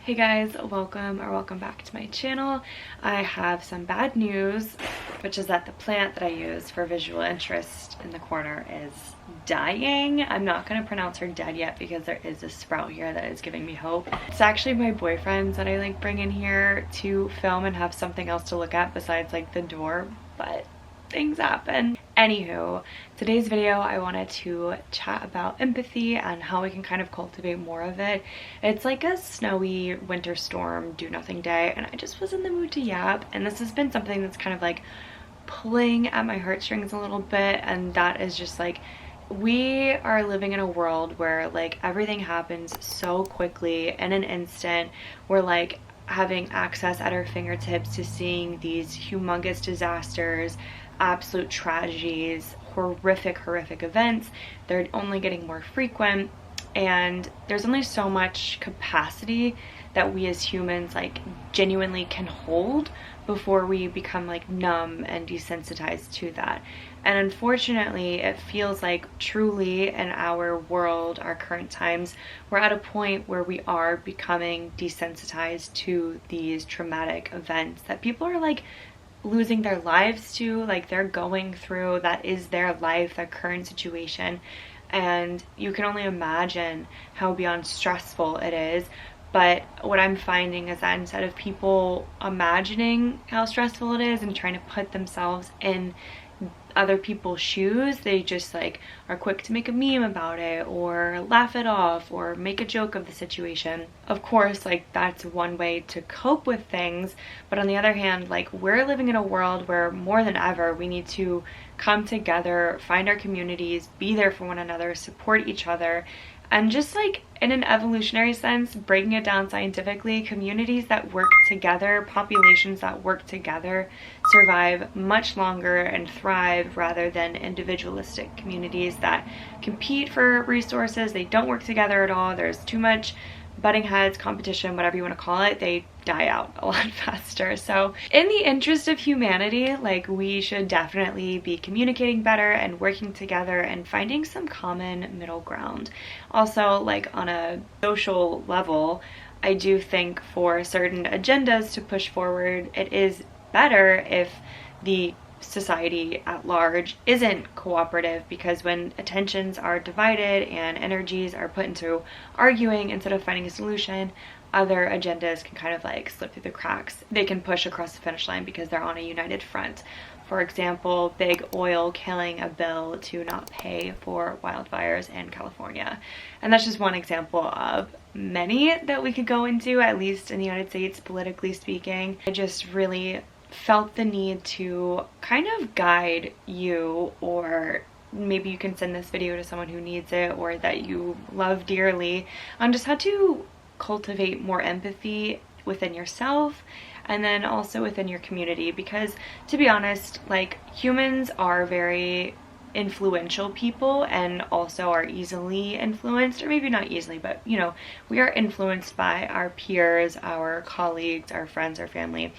Hey guys, welcome back to my channel. I have some bad news, which is that the plant that I use for visual interest in the corner is dying. I'm not going to pronounce her dead yet because there is a sprout here that is giving me hope. It's actually my boyfriend's that I like bring in here to film and have something else to look at besides like the door, but things happen. Anywho, today's video I wanted to chat about empathy and how we can kind of cultivate more of it. It's like a snowy winter storm do nothing day and I just was in the mood to yap, and this has been something that's kind of like pulling at my heartstrings a little bit, and that is just like we are living in a world where like everything happens so quickly in an instant. We're like having access at our fingertips to seeing these humongous disasters, absolute tragedies, horrific events. They're only getting more frequent, and there's only so much capacity that we as humans like genuinely can hold before we become like numb and desensitized to that. And unfortunately, it feels like truly in our world, our current times, we're at a point where we are becoming desensitized to these traumatic events that people are like losing their lives to, like they're going through, that is their life, their current situation. And you can only imagine how beyond stressful it is. But what I'm finding is that instead of people imagining how stressful it is and trying to put themselves in other people's shoes, they just like are quick to make a meme about it or laugh it off or make a joke of the situation. Of course, like that's one way to cope with things, but on the other hand, like we're living in a world where more than ever we need to come together, find our communities, be there for one another, support each other, and just like in an evolutionary sense, breaking it down scientifically, communities that work together, populations that work together survive much longer and thrive rather than individualistic communities that compete for resources. They don't work together at all. There's too much butting heads, competition, whatever you want to call it. They die out a lot faster. So in the interest of humanity, like we should definitely be communicating better and working together and finding some common middle ground. Also, like on a social level, I do think for certain agendas to push forward, it is better if the society at large isn't cooperative, because when attentions are divided and energies are put into arguing instead of finding a solution, other agendas can kind of like slip through the cracks. They can push across the finish line because they're on a united front. For example, big oil killing a bill to not pay for wildfires in California. And that's just one example of many that we could go into, at least in the United States, politically speaking. I just really felt the need to kind of guide you, or maybe you can send this video to someone who needs it or that you love dearly, on just how to cultivate more empathy within yourself and then also within your community. Because to be honest, like humans are very influential people and also are easily influenced, or maybe not easily, but you know, we are influenced by our peers, our colleagues, our friends, our family,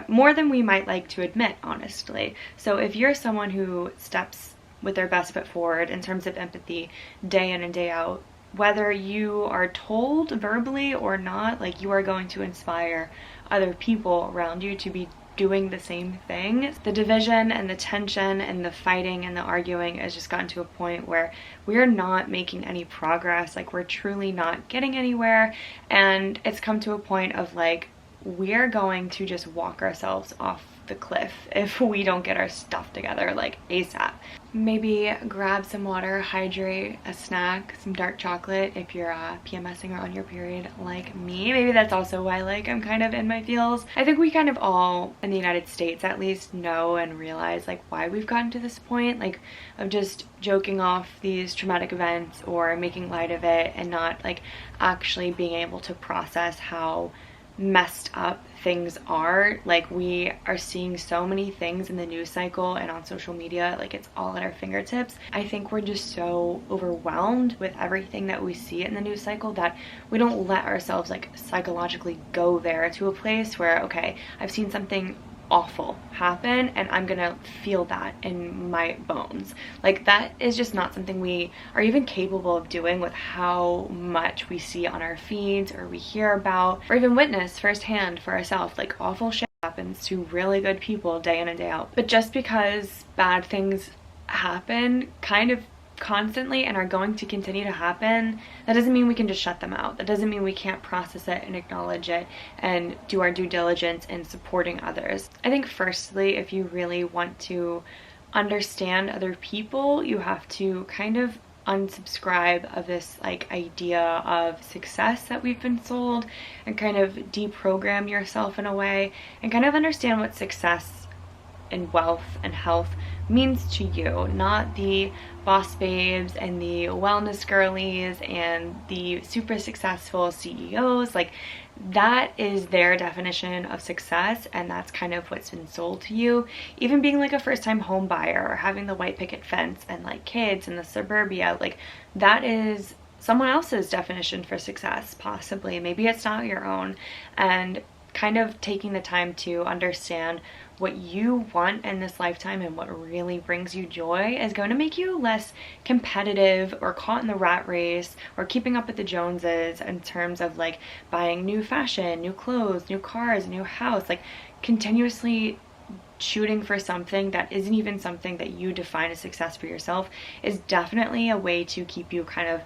more than we might like to admit, honestly. So if you're someone who steps with their best foot forward in terms of empathy day in and day out, whether you are told verbally or not, like you are going to inspire other people around you to be doing the same thing. The division and the tension and the fighting and the arguing has just gotten to a point where we're not making any progress, like we're truly not getting anywhere, and it's come to a point of like we're going to just walk ourselves off the cliff if we don't get our stuff together like ASAP. Maybe grab some water, hydrate, a snack, some dark chocolate if you're PMSing or on your period like me. Maybe that's also why like I'm kind of in my feels. I think we kind of all in the United States at least know and realize like why we've gotten to this point, like of just joking off these traumatic events or making light of it and not like actually being able to process how messed up things are. Like we are seeing so many things in the news cycle and on social media, like it's all at our fingertips. I think we're just so overwhelmed with everything that we see in the news cycle that we don't let ourselves like psychologically go there to a place where, okay, I've seen something awful happen, and I'm gonna feel that in my bones. Like, that is just not something we are even capable of doing with how much we see on our feeds or we hear about or even witness firsthand for ourselves. Like, awful shit happens to really good people day in and day out. But just because bad things happen kind of constantly and are going to continue to happen, that doesn't mean we can just shut them out. That doesn't mean we can't process it and acknowledge it and do our due diligence in supporting others. I think firstly, if you really want to understand other people, you have to kind of unsubscribe of this like idea of success that we've been sold, and kind of deprogram yourself in a way and kind of understand what success and wealth and health means to you, not the boss babes and the wellness girlies and the super successful CEOs. Like, that is their definition of success, and that's kind of what's been sold to you. Even being like a first-time home buyer or having the white picket fence and like kids in the suburbia, like, that is someone else's definition for success, possibly. Maybe it's not your own. And kind of taking the time to understand what you want in this lifetime and what really brings you joy is going to make you less competitive or caught in the rat race or keeping up with the Joneses in terms of like buying new fashion, new clothes, new cars, new house, like continuously shooting for something that isn't even something that you define as success for yourself is definitely a way to keep you kind of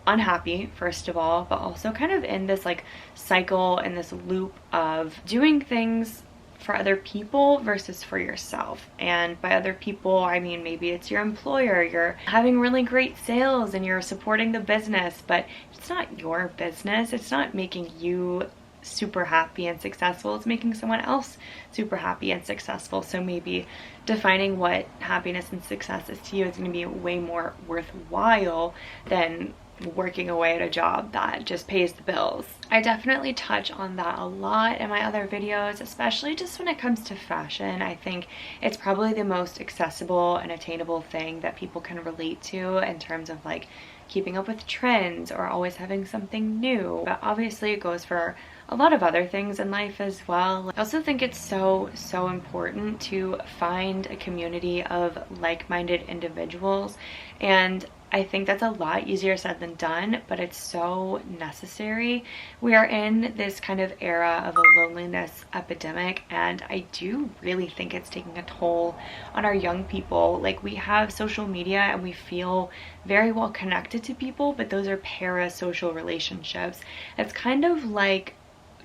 unhappy, first of all, but also kind of in this like cycle and this loop of doing things for other people versus for yourself. And by other people, I mean maybe it's your employer, you're having really great sales and you're supporting the business, but it's not your business. It's not making you super happy and successful. It's making someone else super happy and successful. So maybe defining what happiness and success is to you is going to be way more worthwhile than working away at a job that just pays the bills. I definitely touch on that a lot in my other videos, especially just when it comes to fashion. I think it's probably the most accessible and attainable thing that people can relate to in terms of like keeping up with trends or always having something new. But obviously it goes for a lot of other things in life as well. I also think it's so important to find a community of like-minded individuals, and I think that's a lot easier said than done, but it's so necessary. We are in this kind of era of a loneliness epidemic, and I do really think it's taking a toll on our young people. Like, we have social media and we feel very well connected to people, but those are parasocial relationships. It's kind of like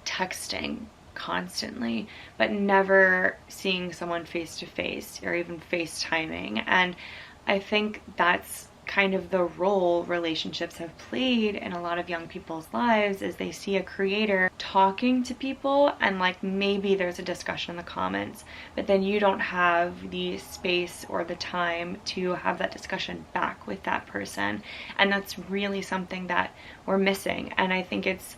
texting constantly, but never seeing someone face to face or even FaceTiming. And I think that's kind of the role relationships have played in a lot of young people's lives, is they see a creator talking to people and like maybe there's a discussion in the comments, but then you don't have the space or the time to have that discussion back with that person. And that's really something that we're missing. And I think it's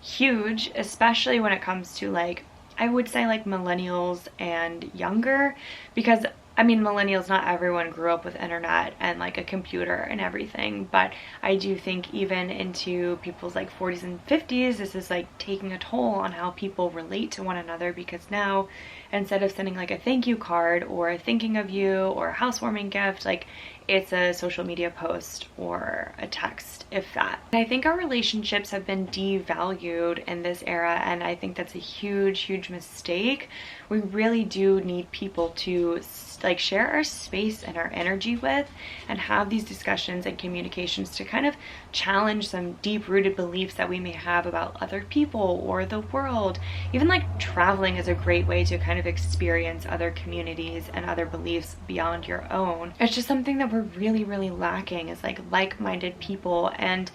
huge, especially when it comes to like, I would say like millennials and younger, because I mean, millennials, not everyone grew up with internet and like a computer and everything, but I do think even into people's like 40s and 50s, this is like taking a toll on how people relate to one another, because now instead of sending like a thank you card or thinking of you or a housewarming gift, like it's a social media post or a text, if that. And I think our relationships have been devalued in this era, and I think that's a huge mistake. We really do need people to like share our space and our energy with and have these discussions and communications to kind of challenge some deep-rooted beliefs that we may have about other people or the world. Even like traveling is a great way to kind of experience other communities and other beliefs beyond your own. It's just something that we're really lacking, is like-minded people. And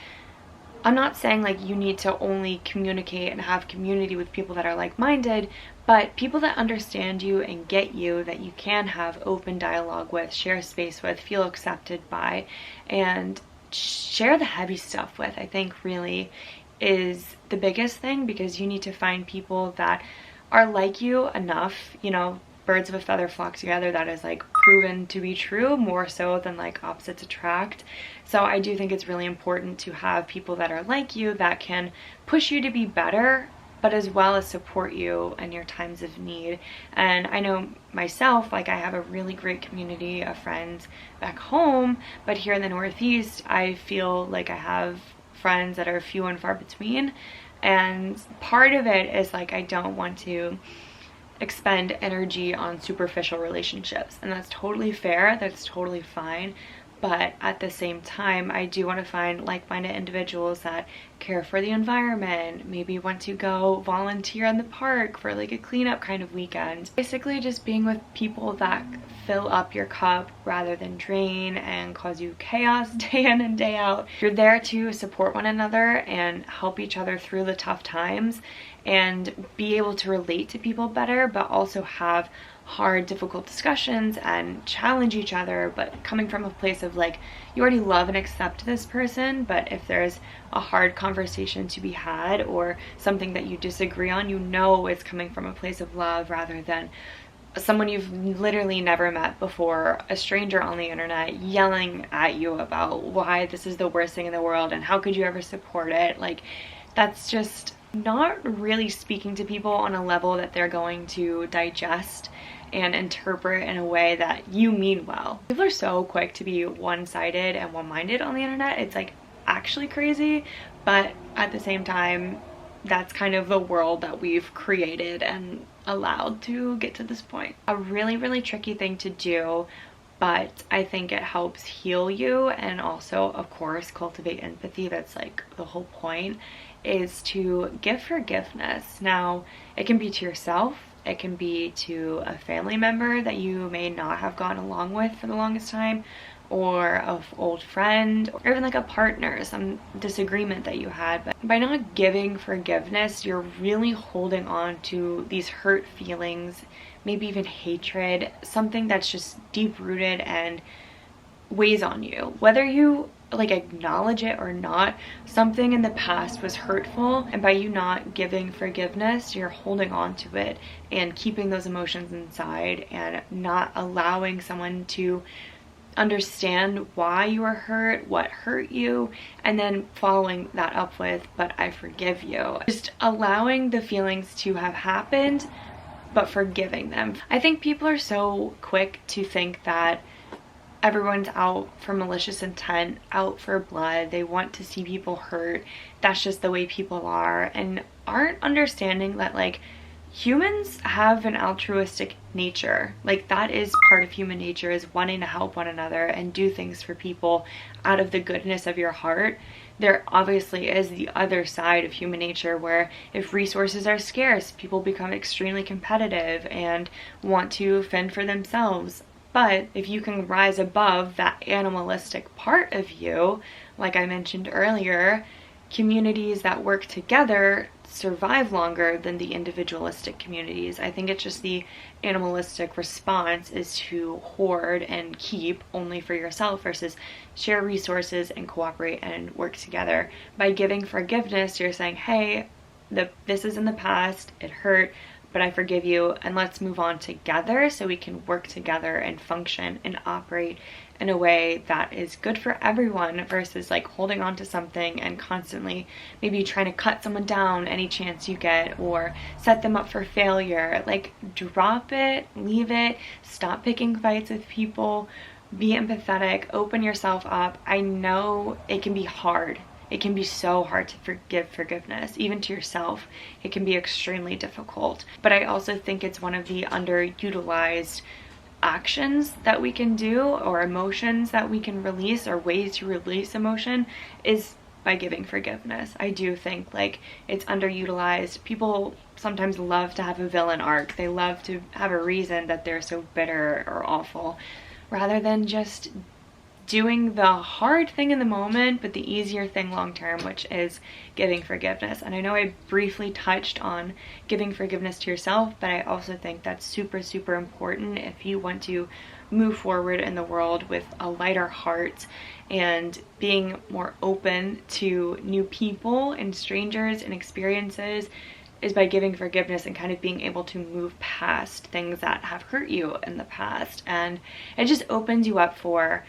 I'm not saying like you need to only communicate and have community with people that are like-minded, but people that understand you and get you, that you can have open dialogue with, share space with, feel accepted by, and share the heavy stuff with, I think really is the biggest thing, because you need to find people that are like you enough, you know, birds of a feather flock together. That is like proven to be true, more so than like opposites attract. So I do think it's really important to have people that are like you, that can push you to be better but as well as support you in your times of need. And I know myself, like I have a really great community of friends back home, but here in the Northeast, I feel like I have friends that are few and far between. And part of it is like I don't want to expend energy on superficial relationships, and that's totally fair, that's totally fine. But at the same time, I do want to find like-minded individuals that care for the environment, maybe want to go volunteer in the park for like a cleanup kind of weekend. Basically just being with people that fill up your cup rather than drain and cause you chaos day in and day out. You're there to support one another and help each other through the tough times and be able to relate to people better, but also have hard, difficult discussions and challenge each other, but coming from a place of like, you already love and accept this person, but if there's a hard conversation to be had or something that you disagree on, you know it's coming from a place of love rather than someone you've literally never met before, a stranger on the internet yelling at you about why this is the worst thing in the world and how could you ever support it. Like, that's just not really speaking to people on a level that they're going to digest and interpret in a way that you mean well. People are so quick to be one-sided and one-minded on the internet. It's like actually crazy, but at the same time, that's kind of the world that we've created and allowed to get to this point. A really, really tricky thing to do, but I think it helps heal you and also, of course, cultivate empathy. That's like the whole point, is to give forgiveness. Now, it can be to yourself, it can be to a family member that you may not have gotten along with for the longest time, or an old friend, or even like a partner, some disagreement that you had. But by not giving forgiveness, you're really holding on to these hurt feelings, maybe even hatred, something that's just deep rooted and weighs on you. Whether you like acknowledge it or not, something in the past was hurtful, and by you not giving forgiveness, you're holding on to it and keeping those emotions inside and not allowing someone to understand why you were hurt, what hurt you, and then following that up with, but I forgive you. Just allowing the feelings to have happened, but forgiving them. I think people are so quick to think that everyone's out for malicious intent, out for blood. They want to see people hurt. That's just the way people are, and aren't understanding that like humans have an altruistic nature. Like that is part of human nature, is wanting to help one another and do things for people out of the goodness of your heart. There obviously is the other side of human nature where if resources are scarce, people become extremely competitive and want to fend for themselves. But if you can rise above that animalistic part of you, like I mentioned earlier, communities that work together survive longer than the individualistic communities. I think it's just the animalistic response is to hoard and keep only for yourself versus share resources and cooperate and work together. By giving forgiveness, you're saying, hey, this is in the past, it hurt, but I forgive you, and let's move on together so we can work together and function and operate in a way that is good for everyone versus like holding on to something and constantly maybe trying to cut someone down any chance you get or set them up for failure. Like drop it, leave it, stop picking fights with people, be empathetic, open yourself up. I know it can be hard. It can be so hard to give forgiveness, even to yourself. It can be extremely difficult. But I also think it's one of the underutilized actions that we can do, or emotions that we can release, or ways to release emotion, is by giving forgiveness. I do think like it's underutilized. People sometimes love to have a villain arc. They love to have a reason that they're so bitter or awful, rather than just doing the hard thing in the moment, but the easier thing long term, which is giving forgiveness. And I know I briefly touched on giving forgiveness to yourself, but I also think that's super, super important if you want to move forward in the world with a lighter heart and being more open to new people and strangers and experiences, is by giving forgiveness and kind of being able to move past things that have hurt you in the past. And it just opens you up for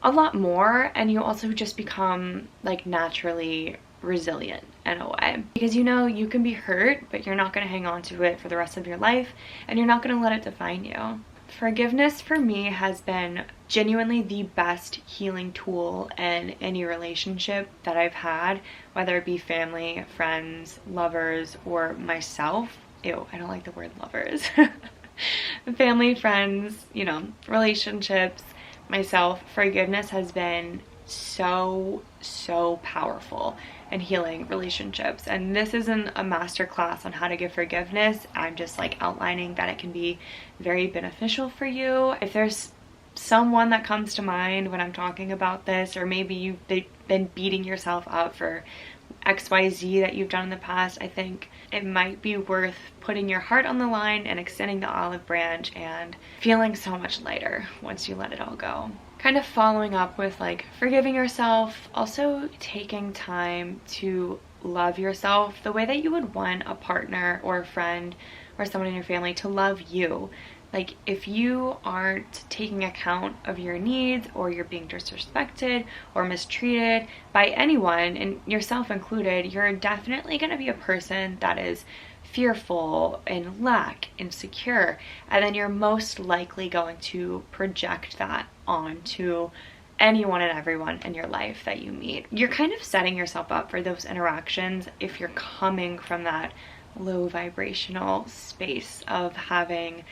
a lot more, and you also just become like naturally resilient in a way, because you know you can be hurt, but you're not going to hang on to it for the rest of your life, and you're not going to let it define you. Forgiveness for me has been genuinely the best healing tool in any relationship that I've had, whether it be family, friends, lovers, or myself. Ew, I don't like the word lovers. Family, friends, you know, relationships, myself. Forgiveness has been so powerful in healing relationships, and this isn't a master class on how to give forgiveness. I'm just like outlining that it can be very beneficial for you. If there's someone that comes to mind when I'm talking about this, or maybe you've been beating yourself up for XYZ that you've done in the past, I think it might be worth putting your heart on the line and extending the olive branch and feeling so much lighter once you let it all go. Kind of following up with like forgiving yourself, also taking time to love yourself the way that you would want a partner or a friend or someone in your family to love you. Like, if you aren't taking account of your needs, or you're being disrespected or mistreated by anyone, and yourself included, you're definitely going to be a person that is fearful and lack, insecure, and then you're most likely going to project that onto anyone and everyone in your life that you meet. You're kind of setting yourself up for those interactions if you're coming from that low vibrational space of having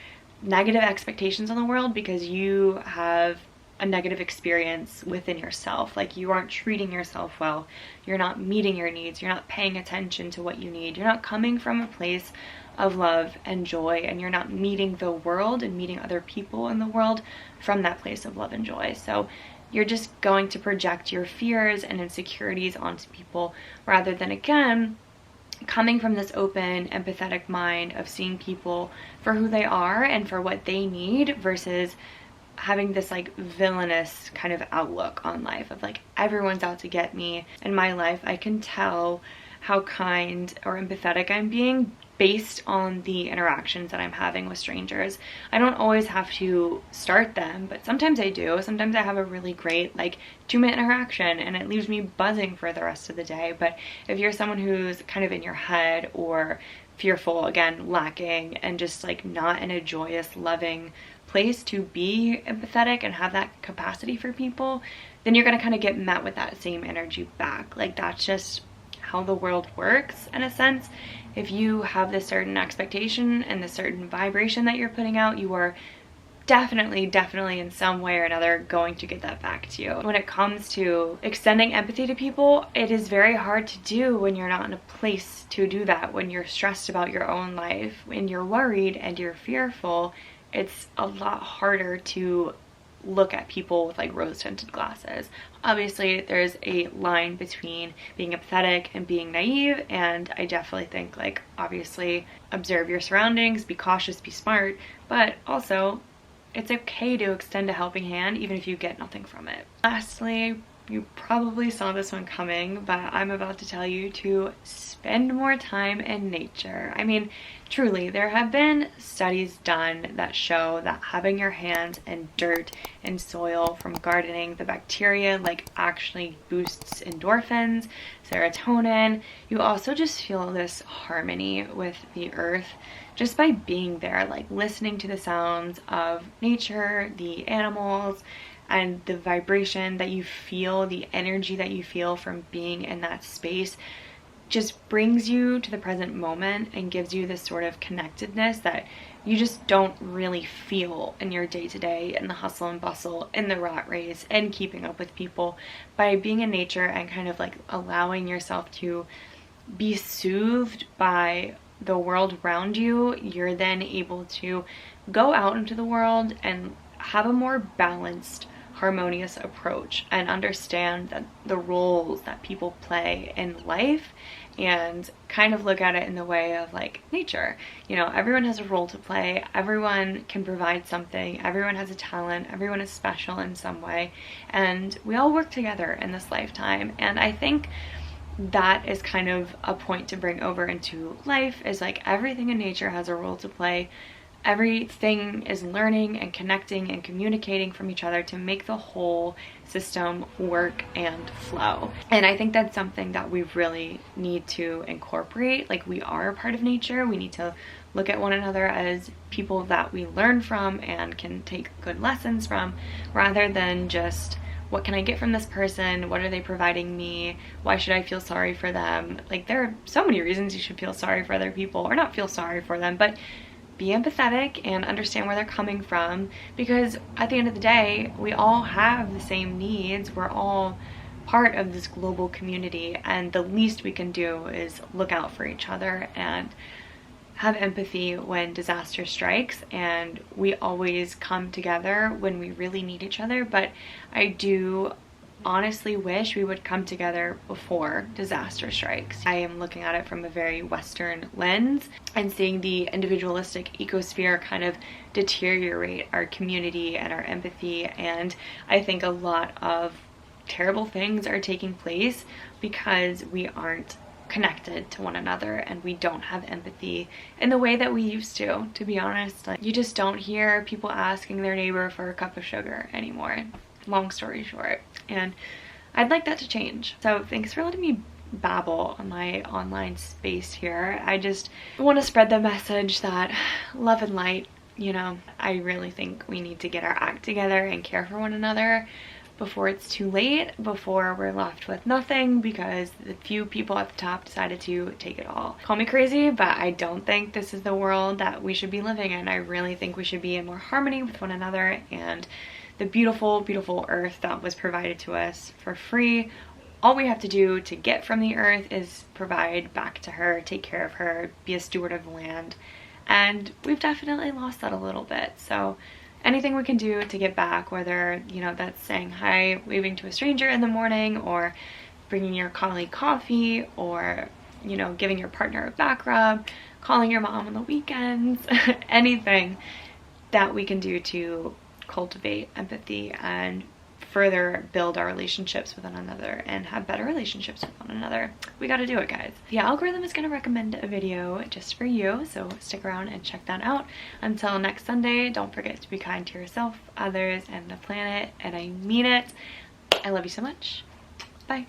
negative expectations on the world because you have a negative experience within yourself. Like, you aren't treating yourself well, you're not meeting your needs, you're not paying attention to what you need, you're not coming from a place of love and joy, and you're not meeting the world and meeting other people in the world from that place of love and joy. So you're just going to project your fears and insecurities onto people, rather than, again, coming from this open, empathetic mind of seeing people for who they are and for what they need, versus having this like villainous kind of outlook on life of like, everyone's out to get me. In my life, I can tell how kind or empathetic I'm being based on the interactions that I'm having with strangers. I don't always have to start them, but sometimes I do. Sometimes I have a really great like 2-minute interaction and it leaves me buzzing for the rest of the day. But if you're someone who's kind of in your head or fearful, again, lacking, and just like not in a joyous, loving place to be empathetic and have that capacity for people, then you're going to kind of get met with that same energy back. Like, that's just how the world works in a sense. If you have this certain expectation and this certain vibration that you're putting out, you are definitely in some way or another going to get that back to you. When it comes to extending empathy to people, it is very hard to do when you're not in a place to do that, when you're stressed about your own life, when you're worried and you're fearful. It's a lot harder to look at people with like rose-tinted glasses. Obviously, there's a line between being empathetic and being naive, and I definitely think, like, obviously observe your surroundings, be cautious, be smart, but also it's okay to extend a helping hand even if you get nothing from it. Lastly, you probably saw this one coming, but I'm about to tell you to spend more time in nature. I mean, truly, there have been studies done that show that having your hands in dirt and soil from gardening, the bacteria like actually boosts endorphins, serotonin. You also just feel this harmony with the earth just by being there, like listening to the sounds of nature, the animals, and the vibration that you feel, the energy that you feel from being in that space just brings you to the present moment and gives you this sort of connectedness that you just don't really feel in your day-to-day, in the hustle and bustle, in the rat race, and keeping up with people. By being in nature and kind of like allowing yourself to be soothed by the world around you, you're then able to go out into the world and have a more balanced, harmonious approach and understand that the roles that people play in life, and kind of look at it in the way of like nature. You know, everyone has a role to play, everyone can provide something, everyone has a talent, everyone is special in some way, and we all work together in this lifetime. And I think that is kind of a point to bring over into life, is like everything in nature has a role to play. everything is learning and connecting and communicating from each other to make the whole system work and flow. And I think that's something that we really need to incorporate. Like, we are a part of nature. We need to look at one another as people that we learn from and can take good lessons from, rather than just, what can I get from this person? What are they providing me? Why should I feel sorry for them? Like, there are so many reasons you should feel sorry for other people, or not feel sorry for them, but be empathetic and understand where they're coming from, because at the end of the day, we all have the same needs. We're all part of this global community, and the least we can do is look out for each other and have empathy when disaster strikes. And we always come together when we really need each other, but I do honestly wish we would come together before disaster strikes. I am looking at it from a very Western lens and seeing the individualistic ecosphere kind of deteriorate our community and our empathy. And I think a lot of terrible things are taking place because we aren't connected to one another and we don't have empathy in the way that we used to be honest. Like, you just don't hear people asking their neighbor for a cup of sugar anymore, long story short, and I'd like that to change. So thanks for letting me babble on my online space here. I just want to spread the message that love and light, you know, I really think we need to get our act together and care for one another before it's too late, before we're left with nothing because the few people at the top decided to take it all. Call me crazy, but I don't think this is the world that we should be living in. I really think we should be in more harmony with one another and the beautiful, beautiful earth that was provided to us for free. All we have to do to get from the earth is provide back to her, take care of her, be a steward of the land. And we've definitely lost that a little bit. So anything we can do to get back, whether, you know, that's saying hi, waving to a stranger in the morning, or bringing your colleague coffee, or, you know, giving your partner a back rub, calling your mom on the weekends, anything that we can do to cultivate empathy and further build our relationships with one another and have better relationships with one another. We got to do it, guys. The algorithm is going to recommend a video just for you, so stick around and check that out. Until next Sunday, don't forget to be kind to yourself, others, and the planet, and I mean it. I love you so much. Bye.